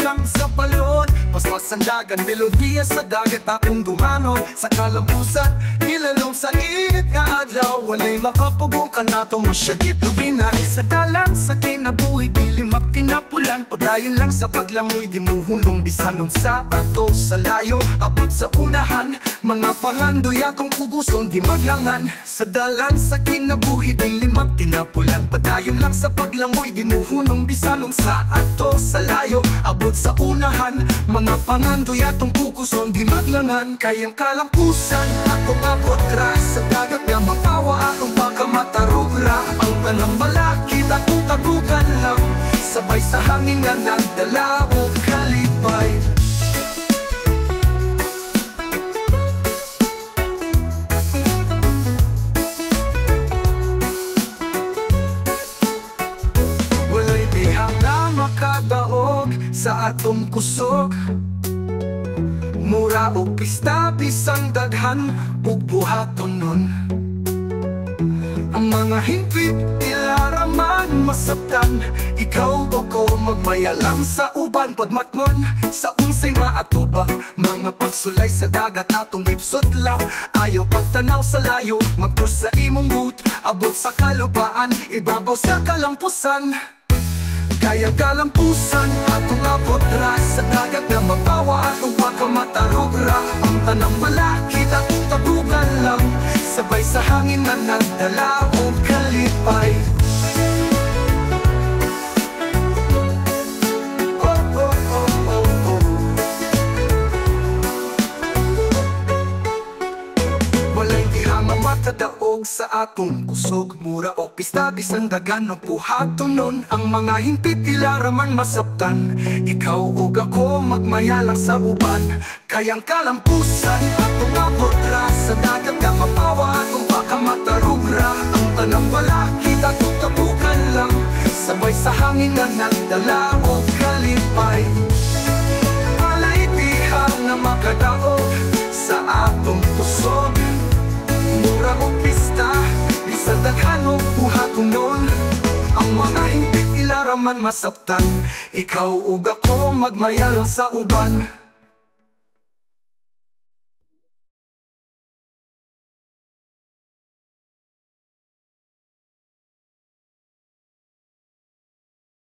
lang sa balon. Paspas ang dagan, melodiya sa dagat akong dumanon. Sa kalabusan, nilalong sa init nga adlaw. Walay makapubukan nato masyagit lubinay. Sa dalan, sa kinabuhi, dilimak tinapulan. Padayon lang sa paglangoy, di mo hulong bisanon sa ato. Sa layo, abot sa unahan, mga pangandoy akong puguson, di maglangan. Sa dalan, sa kinabuhi, dilimak tinapulan. Padayon lang sa paglangoy, di mo hulong bisanon sa ato. Sa layo, abot sa unahan, mga pangandoy atong puguson, di maglangan. Kayang kalampusan, akong abot ra. Sa dagat nga mapawa, akong baka matarugra. Ang tanang malakit, akong tagugan lang. Sabay sa hangin nga nagdala o kalipay. Walay bihang na makadaog sa atong kusog. Mura o pista, bisang daghan o buhaton nun. Ang mga hingpit, ilaraman, masabtan. Ikaw o ko, magmaya lang sa uban. Padmatmon, sa unsay maatubang. Mga pagsulay sa dagat, atong ipsot lang. Ayaw pagtanaw sa layo, magpus sa imong boot. Abot sa kalupaan, ibabaw sa kalampusan. Kaya kalampusan, atong abot ra. Sa dagat na mabawa, atong baka matarugra. Ang tanang malakit, atong tabugan lang. Sabay sa hangin na nagdala o kalipay. Oh, oh, oh, oh, oh. Walay dihang matadaog sa atong kusog. Mura o pista, bisang dagan o puhaton nun. Ang mga hingpit ilaraman masabtan. Ikaw o ako, magmaya lang sa uban. Kayang kalampusan, atong abot ra. Sa dagat nga mapawa, atong baka matarugra. Ang tanang balakit, atong tabukan lang. Sabay sa hangin na nagdala o kalipay. Walay dihang na makadaog sa atong kusog. Mura o pista, bisang daghan o buhaton nun. Ang mga hingpit ilaraman masabtan. Ikaw o ako, magmaya lang sa uban.